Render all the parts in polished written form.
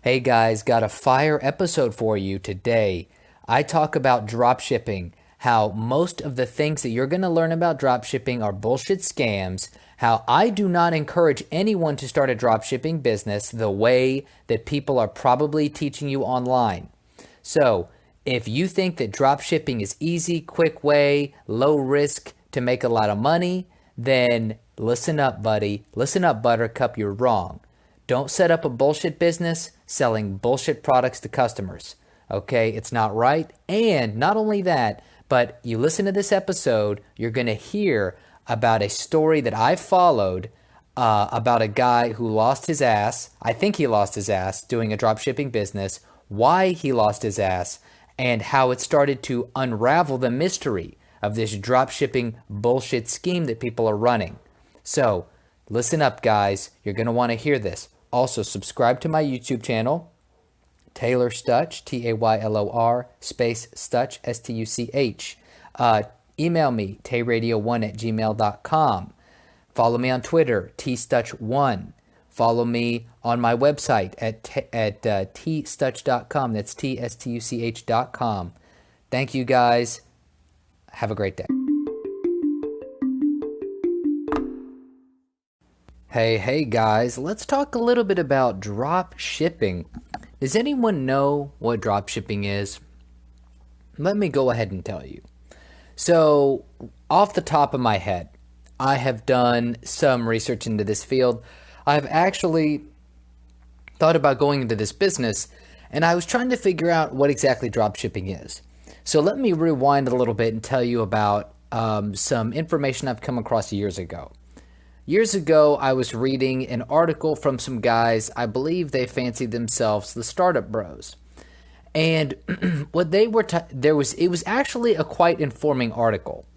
Hey guys, got a fire episode for you today. I talk about dropshipping, how most of the things that you're going to learn about dropshipping are bullshit scams, how I do not encourage anyone to start a dropshipping business the way that people are probably teaching you online. So, if you think that dropshipping is easy, quick way, low risk to make a lot of money, then listen up, buddy. Listen up, Buttercup, you're wrong. Don't set up a bullshit business selling bullshit products to customers. Okay, it's not right. And not only that, but you listen to this episode, you're going to hear about a story that I followed about a guy who lost his ass. I think he lost his ass doing a dropshipping business, why he lost his ass, and how it started to unravel the mystery of this dropshipping bullshit scheme that people are running. So, listen up, guys. You're going to want to hear this. Also, subscribe to my YouTube channel, Taylor Stutch, Taylor space Stutch, Stuch. Email me, tayradio1@gmail.com. Follow me on Twitter, tstutch1. Follow me on my website at tstutch.com. That's tstuch.com. Thank you, guys. Have a great day. Hey guys, let's talk a little bit about drop shipping. Does anyone know what drop shipping is? Let me go ahead and tell you. So, off the top of my head, I have done some research into this field. I've actually thought about going into this business, and I was trying to figure out what exactly drop shipping is. So let me rewind a little bit and tell you about some information I've come across years ago. Years ago, I was reading an article from some guys. I believe they fancied themselves the Startup Bros. And what they were, it was actually a quite informing article.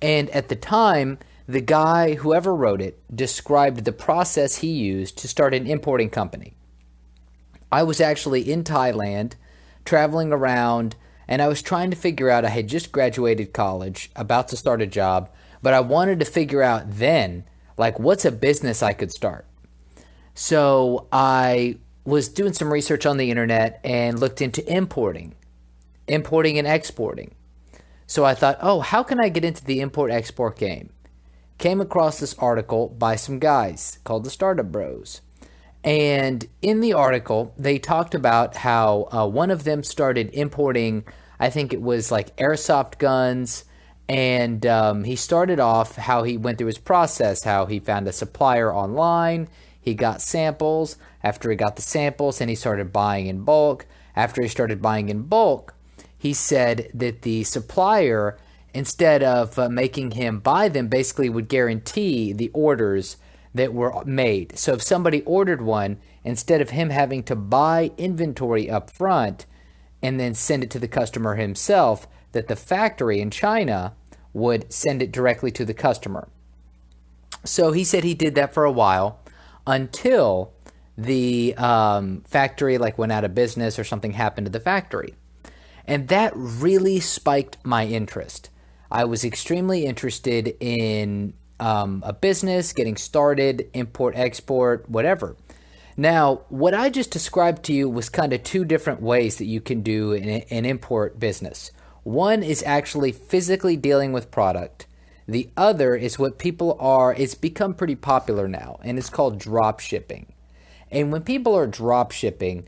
And at the time, the guy, whoever wrote it, described the process he used to start an importing company. I was actually in Thailand, traveling around, and I was trying to figure out, I had just graduated college, about to start a job, but I wanted to figure out then, like, what's a business I could start? So I was doing some research on the internet and looked into importing and exporting. So I thought, oh, how can I get into the import-export game? Came across this article by some guys called the Startup Bros. And in the article, they talked about how one of them started importing, I think it was like airsoft guns, and he started off how he went through his process, how he found a supplier online, he got samples. After he got the samples, and he started buying in bulk. After he started buying in bulk, he said that the supplier, instead of making him buy them, basically would guarantee the orders that were made. So if somebody ordered one, instead of him having to buy inventory up front and then send it to the customer himself, that the factory in China would send it directly to the customer. So he said he did that for a while until the factory went out of business or something happened to the factory. And that really spiked my interest. I was extremely interested in a business, getting started, import, export, whatever. Now, what I just described to you was kind of two different ways that you can do an import business. One is actually physically dealing with product. The other is what it's become pretty popular now, and it's called drop shipping. And when people are drop shipping,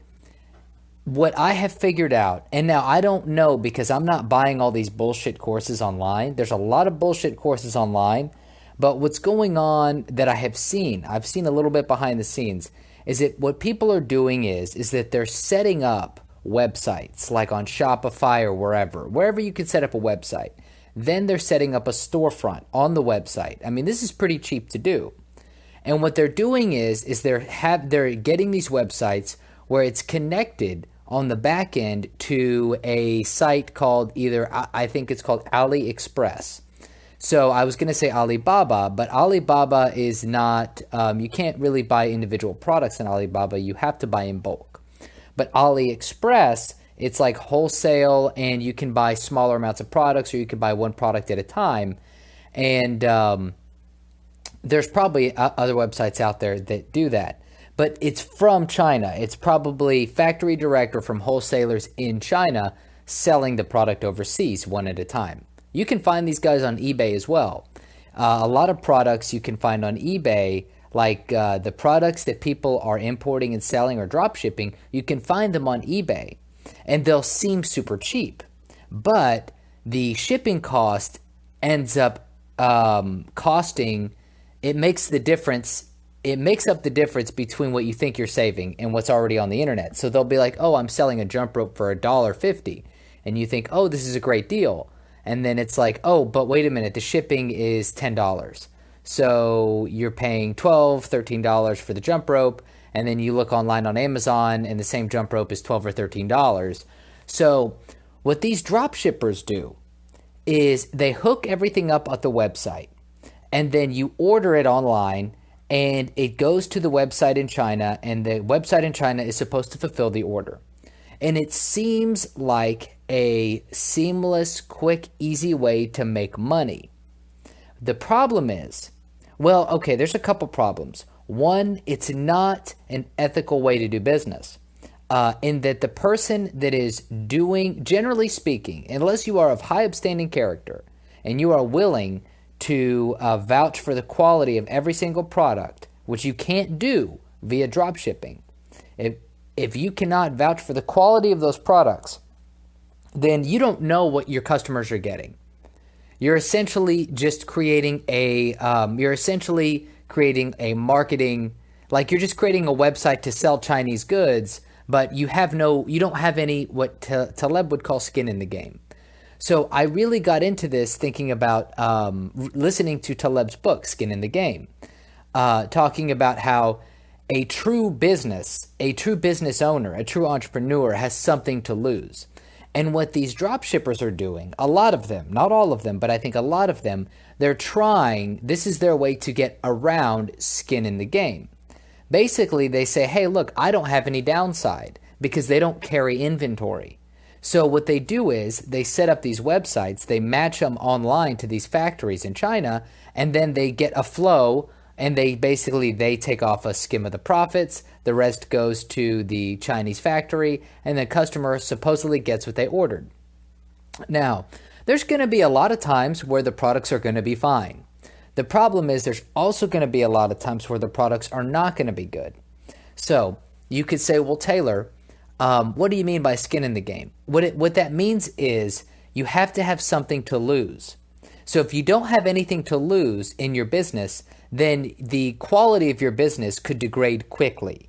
what I have figured out, and now I don't know because I'm not buying all these bullshit courses online. There's a lot of bullshit courses online, but what's going on that I've seen a little bit behind the scenes, is that what people are doing is that they're setting up websites like on Shopify or wherever you can set up a website. Then they're setting up a storefront on the website. I mean, this is pretty cheap to do. And what they're doing is they're getting these websites where it's connected on the back end to a site called I think it's called AliExpress. So I was going to say Alibaba, but Alibaba is not, you can't really buy individual products in Alibaba. You have to buy in bulk. But AliExpress, it's like wholesale, and you can buy smaller amounts of products, or you can buy one product at a time. And there's probably other websites out there that do that. but it's from China. It's probably factory direct or from wholesalers in China selling the product overseas one at a time. You can find these guys on eBay as well. A lot of products you can find on eBay, like the products that people are importing and selling or drop shipping, you can find them on eBay and they'll seem super cheap. But the shipping cost ends up costing, it makes the difference. It makes up the difference between what you think you're saving and what's already on the internet. So they'll be like, oh, I'm selling a jump rope for $1.50. And you think, oh, this is a great deal. And then it's like, oh, but wait a minute, the shipping is $10. So you're paying $12, $13 for the jump rope. And then you look online on Amazon and the same jump rope is $12 or $13. So what these drop shippers do is they hook everything up at the website. And then you order it online and it goes to the website in China, and the website in China is supposed to fulfill the order. And it seems like a seamless, quick, easy way to make money. The problem is, well, okay, there's a couple problems. One, it's not an ethical way to do business. In that the person that is doing, generally speaking, unless you are of high upstanding character and you are willing to vouch for the quality of every single product, which you can't do via drop shipping. If you cannot vouch for the quality of those products, then you don't know what your customers are getting. You're essentially just creating a marketing, like you're just creating a website to sell Chinese goods, but you don't have any what Taleb would call skin in the game. So I really got into this thinking about listening to Taleb's book, Skin in the Game, talking about how a true business owner, a true entrepreneur has something to lose. And what these drop shippers are doing, a lot of them, not all of them, but I think a lot of them, this is their way to get around skin in the game. Basically, they say, hey, look, I don't have any downside because they don't carry inventory. So what they do is they set up these websites, they match them online to these factories in China, and then they get a flow, and they take off a skim of the profits. The rest goes to the Chinese factory, and the customer supposedly gets what they ordered. Now, there's going to be a lot of times where the products are going to be fine. The problem is there's also going to be a lot of times where the products are not going to be good. So you could say, well, Taylor, what do you mean by skin in the game? What that means is you have to have something to lose. So if you don't have anything to lose in your business, then the quality of your business could degrade quickly.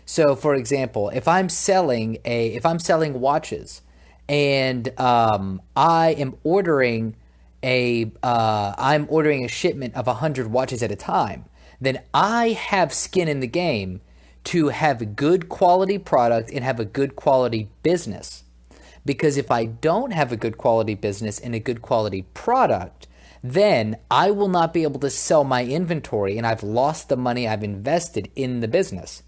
So for example, if I'm selling watches and I am ordering a shipment of 100 watches at a time, then I have skin in the game to have a good quality product and have a good quality business. Because if I don't have a good quality business and a good quality product, then I will not be able to sell my inventory and I've lost the money I've invested in the business.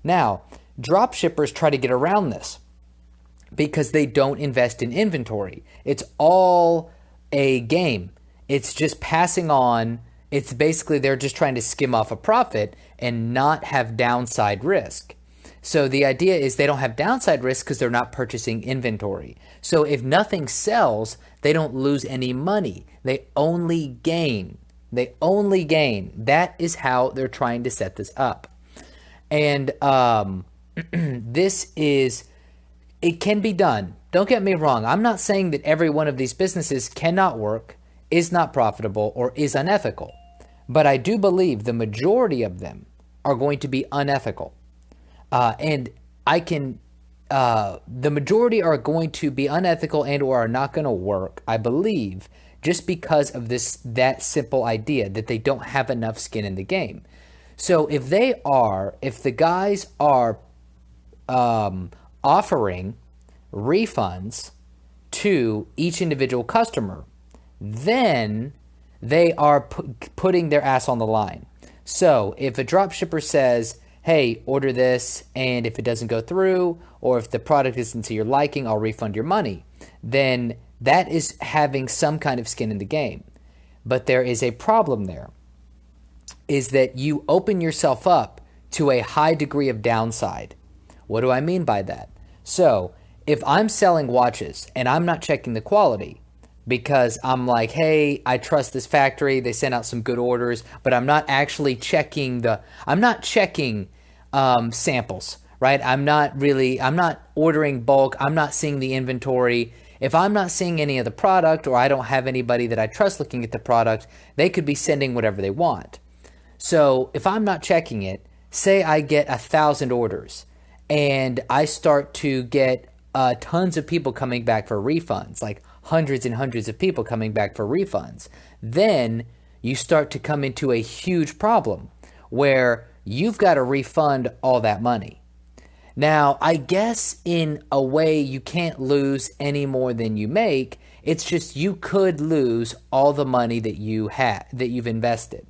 Now, drop shippers try to get around this because they don't invest in inventory. It's all a game. It's just passing on. It's basically they're just trying to skim off a profit and not have downside risk. So the idea is they don't have downside risk because they're not purchasing inventory. So if nothing sells, they don't lose any money. They only gain. That is how they're trying to set this up. And it can be done. Don't get me wrong. I'm not saying that every one of these businesses cannot work, is not profitable, or is unethical. But I do believe the majority of them are going to be unethical. The majority are going to be unethical and or are not going to work, I believe, just because of that simple idea that they don't have enough skin in the game. So if the guys are offering refunds to each individual customer, then they are putting their ass on the line. So if a drop shipper says, hey, order this, and if it doesn't go through, or if the product isn't to your liking, I'll refund your money, then that is having some kind of skin in the game. But there is a problem there, is that you open yourself up to a high degree of downside. What do I mean by that? So if I'm selling watches and I'm not checking the quality because I'm like, hey, I trust this factory, they sent out some good orders, but I'm not actually checking samples, right? I'm not ordering bulk, I'm not seeing the inventory. If I'm not seeing any of the product, or I don't have anybody that I trust looking at the product, they could be sending whatever they want. So if I'm not checking it, say I get 1,000 orders and I start to get tons of people coming back for refunds, like hundreds and hundreds of people coming back for refunds, then you start to come into a huge problem where you've got to refund all that money. Now, I guess in a way you can't lose any more than you make. It's just you could lose all the money that you've invested.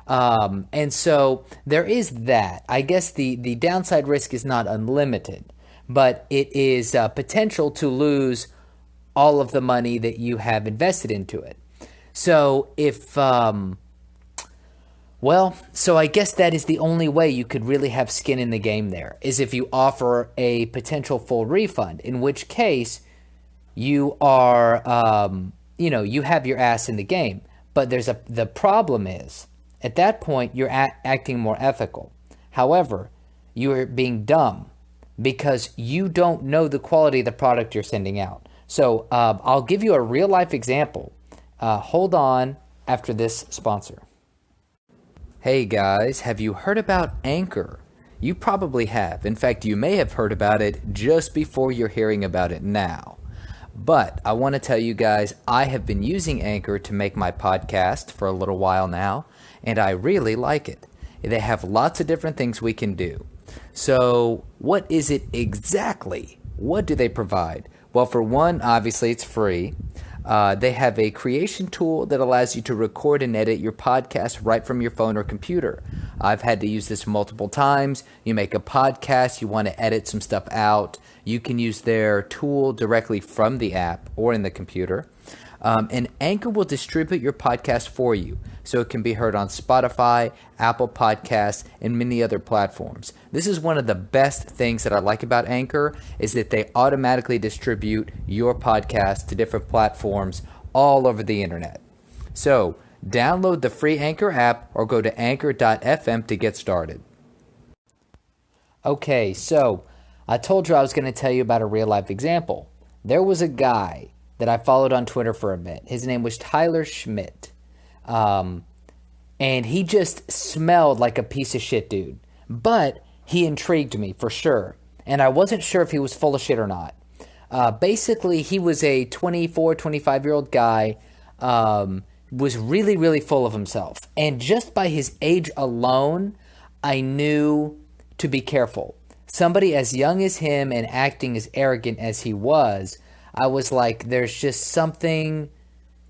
And so there is that. I guess the downside risk is not unlimited, but it is potential to lose all of the money that you have invested into it. So so I guess that is the only way you could really have skin in the game there, is if you offer a potential full refund, in which case you are, you have your ass in the game. But the problem is, at that point, you're acting more ethical. However, you're being dumb because you don't know the quality of the product you're sending out. So I'll give you a real life example. Hold on after this sponsor. Hey guys, have you heard about Anchor? You probably have. In fact, you may have heard about it just before you're hearing about it now. But I want to tell you guys, I have been using Anchor to make my podcast for a little while now, and I really like it. They have lots of different things we can do. So what is it exactly? What do they provide? Well, for one, obviously it's free. They have a creation tool that allows you to record and edit your podcast right from your phone or computer. I've had to use this multiple times. You make a podcast, you want to edit some stuff out, you can use their tool directly from the app or in the computer. And Anchor will distribute your podcast for you, so it can be heard on Spotify, Apple Podcasts, and many other platforms. This is one of the best things that I like about Anchor, is that they automatically distribute your podcast to different platforms all over the internet. So download the free Anchor app or go to anchor.fm to get started. Okay, so I told you I was going to tell you about a real life example. There was a guy that I followed on Twitter for a bit. His name was Tyler Schmidt. And he just smelled like a piece of shit dude. But he intrigued me for sure. And I wasn't sure if he was full of shit or not. Basically, he was a 24, 25-year-old guy, was really, really full of himself. And just by his age alone, I knew to be careful. Somebody as young as him and acting as arrogant as he was, I was like, there's just something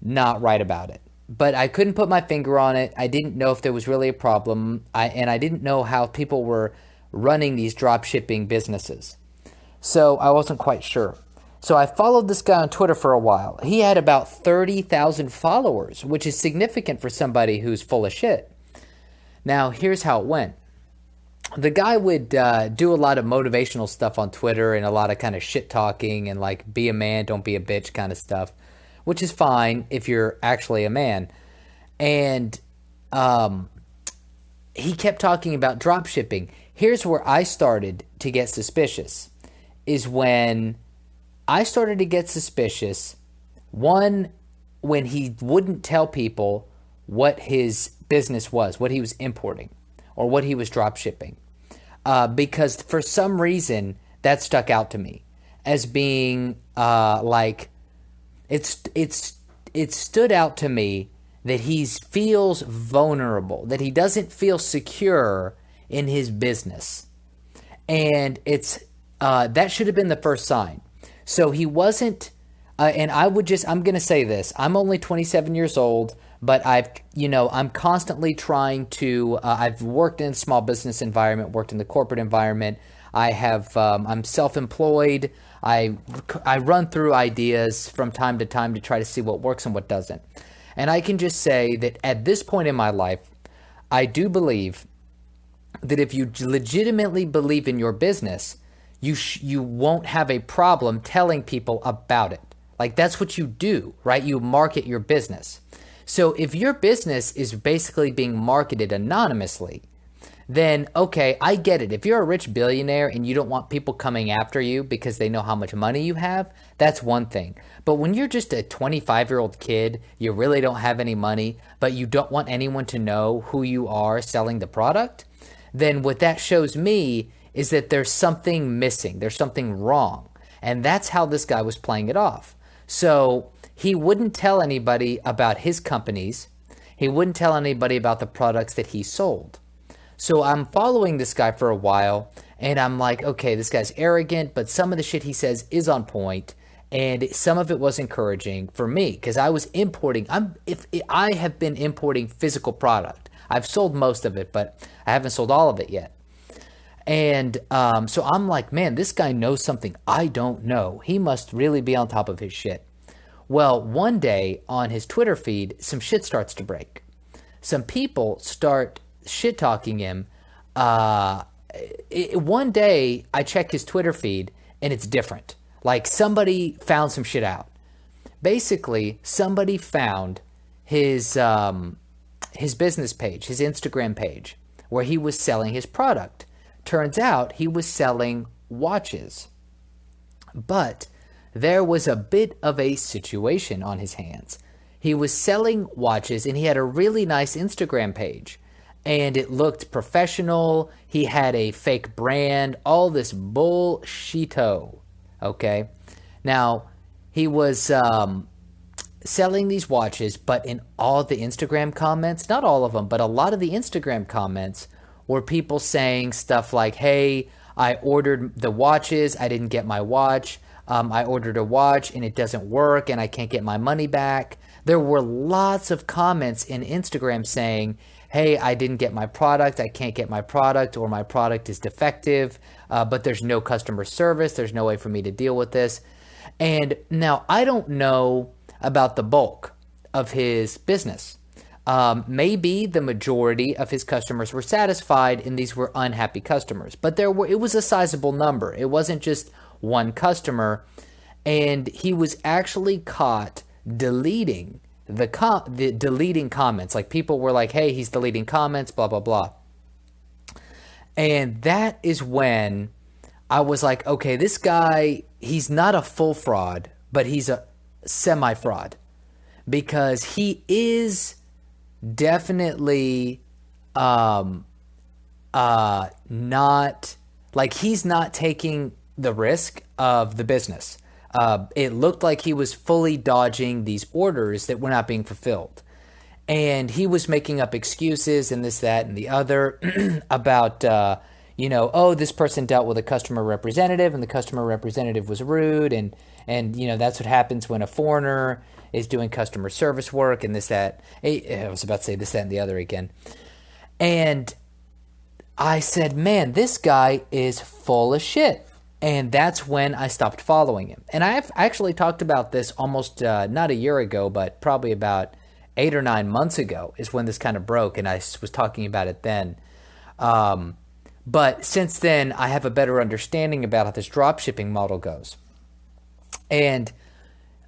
not right about it. But I couldn't put my finger on it. I didn't know if there was really a problem. I didn't know how people were running these drop shipping businesses. So I wasn't quite sure. So I followed this guy on Twitter for a while. He had about 30,000 followers, which is significant for somebody who's full of shit. Now, here's how it went. The guy would do a lot of motivational stuff on Twitter and a lot of kind of shit talking and like, be a man, don't be a bitch kind of stuff, which is fine if you're actually a man. And he kept talking about drop shipping. Here's where I started to get suspicious, is when I started to get suspicious, one, when he wouldn't tell people what his business was, what he was importing, or what he was drop shipping. Because for some reason, that stuck out to me as being like, it stood out to me that he feels vulnerable, that he doesn't feel secure in his business. And that should have been the first sign. So he wasn't, and I'm going to say this, I'm only 27 years old, but I'm constantly trying to, I've worked in a small business environment, worked in the corporate environment. I'm self-employed. I run through ideas from time to time to try to see what works and what doesn't. And I can just say that at this point in my life, I do believe that if you legitimately believe in your business, you won't have a problem telling people about it. Like that's what you do, right? You market your business. So if your business is basically being marketed anonymously, then okay, I get it. If you're a rich billionaire and you don't want people coming after you because they know how much money you have, that's one thing. But when you're just a 25-year-old kid, you really don't have any money, but you don't want anyone to know who you are selling the product, then what that shows me is that there's something missing. There's something wrong. And that's how this guy was playing it off. So he wouldn't tell anybody about his companies. He wouldn't tell anybody about the products that he sold. So I'm following this guy for a while, and I'm like, okay, this guy's arrogant, but some of the shit he says is on point, and some of it was encouraging for me because I was importing. I have been importing physical product. I've sold most of it, but I haven't sold all of it yet. And so I'm like, man, this guy knows something I don't know. He must really be on top of his shit. Well, one day on his Twitter feed, some shit starts to break. Some people start shit talking him. One day I check his Twitter feed and it's different. Like somebody found some shit out. Basically, somebody found his business page, his Instagram page, where he was selling his product. Turns out he was selling watches. But there was a bit of a situation on his hands. He was selling watches and he had a really nice Instagram page. And it looked professional. He had a fake brand, all this bullshito. Okay. Now, he was selling these watches, but in all the Instagram comments, not all of them, but a lot of the Instagram comments were people saying stuff like, hey, I ordered the watches, I didn't get my watch. I ordered a watch and it doesn't work and I can't get my money back. There were lots of comments in Instagram saying, hey, I didn't get my product, I can't get my product, or my product is defective, but there's no customer service, there's no way for me to deal with this. And now I don't know about the bulk of his business. Maybe the majority of his customers were satisfied and these were unhappy customers, but it was a sizable number. It wasn't just one customer, and he was actually caught deleting deleting comments. Like people were like, hey, he's deleting comments, blah, blah, blah. And that is when I was like, okay, this guy, he's not a full fraud, but he's a semi-fraud because he is definitely not, like he's not taking the risk of the business. It looked like he was fully dodging these orders that were not being fulfilled. And he was making up excuses and this, that, and the other about, oh, this person dealt with a customer representative and the customer representative was rude. And that's what happens when a foreigner is doing customer service work and this, that. I was about to say this, that, and the other again. And I said, man, this guy is full of shit. And that's when I stopped following him. And I've actually talked about this almost not a year ago, but probably about 8 or 9 months ago is when this kind of broke. And I was talking about it then. But since then, I have a better understanding about how this drop shipping model goes. And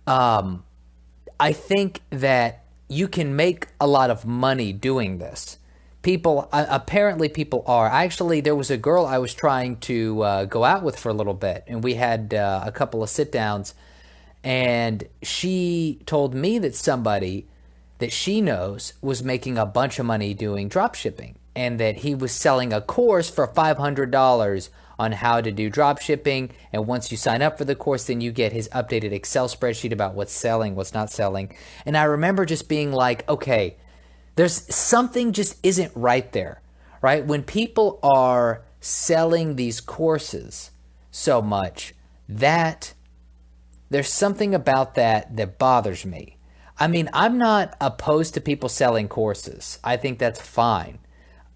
I think that you can make a lot of money doing this. Apparently people are. Actually, there was a girl I was trying to go out with for a little bit, and we had a couple of sit downs, and she told me that somebody that she knows was making a bunch of money doing drop shipping, and that he was selling a course for $500 on how to do drop shipping, and once you sign up for the course, then you get his updated Excel spreadsheet about what's selling, what's not selling. And I remember just being like, okay, there's something just isn't right there, right? When people are selling these courses so much, that there's something about that bothers me. I mean, I'm not opposed to people selling courses. I think that's fine.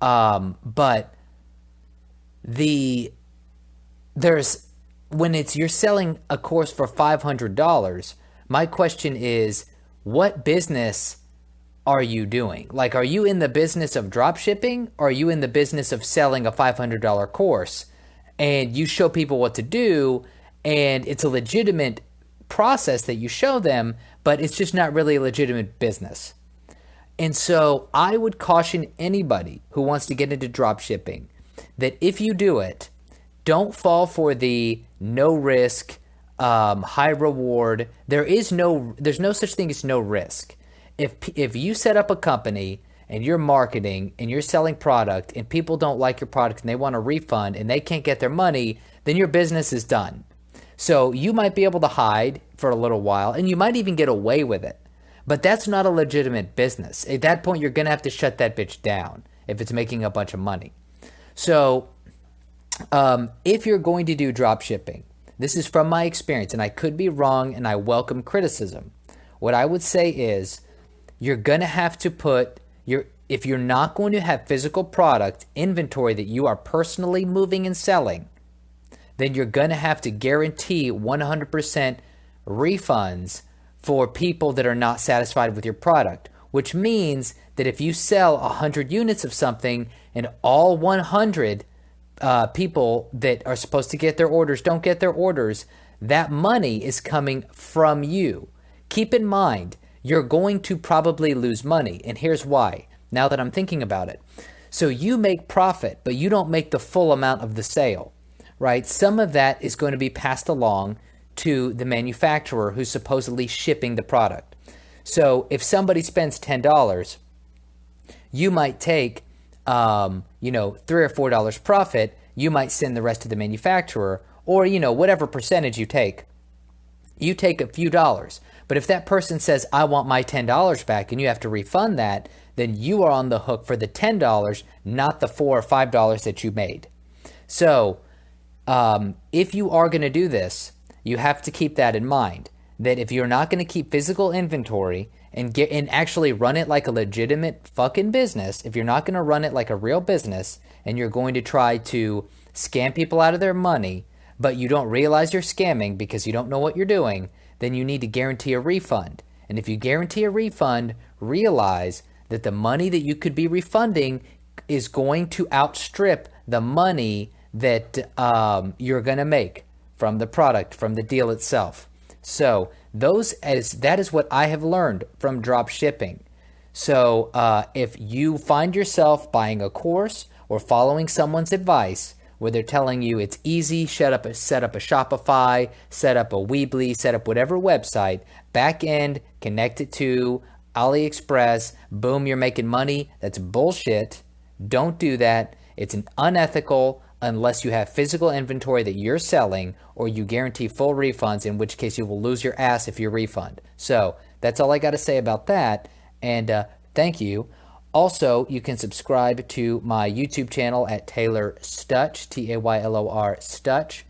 But when you're selling a course for $500, my question is, what business are you doing? Like, are you in the business of drop shipping, or are you in the business of selling a $500 course and you show people what to do and it's a legitimate process that you show them, but it's just not really a legitimate business? And so I would caution anybody who wants to get into drop shipping that if you do it, don't fall for the no risk, high reward. There's no such thing as no risk. If you set up a company and you're marketing and you're selling product and people don't like your product and they want a refund and they can't get their money, then your business is done. So you might be able to hide for a little while and you might even get away with it. But that's not a legitimate business. At that point, you're going to have to shut that bitch down if it's making a bunch of money. So if you're going to do drop shipping, this is from my experience, and I could be wrong, and I welcome criticism. What I would say is you're going to have to put if you're not going to have physical product inventory that you are personally moving and selling, then you're going to have to guarantee 100% refunds for people that are not satisfied with your product, which means that if you sell 100 units of something and all 100 people that are supposed to get their orders don't get their orders, that money is coming from you. Keep in mind, you're going to probably lose money, and here's why, now that I'm thinking about it. So you make profit, but you don't make the full amount of the sale, right? Some of that is going to be passed along to the manufacturer who's supposedly shipping the product. So if somebody spends $10, you might take, $3 or $4 profit. You might send the rest to the manufacturer, or, whatever percentage you take a few dollars. But if that person says, I want my $10 back, and you have to refund that, then you are on the hook for the $10, not the $4 or $5 that you made. So if you are going to do this, you have to keep that in mind, that if you're not going to keep physical inventory and actually run it like a legitimate fucking business, if you're not going to run it like a real business and you're going to try to scam people out of their money, but you don't realize you're scamming because you don't know what you're doing, then you need to guarantee a refund. And if you guarantee a refund, realize that the money that you could be refunding is going to outstrip the money that you're going to make from the product, from the deal itself. So that is what I have learned from drop shipping. So if you find yourself buying a course or following someone's advice where they're telling you it's easy, set up a Shopify, set up a Weebly, set up whatever website, back end, connect it to AliExpress, boom, you're making money, that's bullshit. Don't do that. It's unethical unless you have physical inventory that you're selling, or you guarantee full refunds, in which case you will lose your ass if you refund. So that's all I got to say about that, and thank you. Also, you can subscribe to my YouTube channel at Taylor Stutch, Taylor Stutch,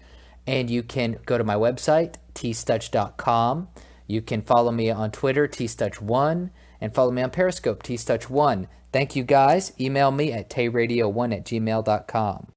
and you can go to my website, tstutch.com. You can follow me on Twitter, tstutch1, and follow me on Periscope, tstutch1. Thank you guys. Email me at tayradio1@gmail.com.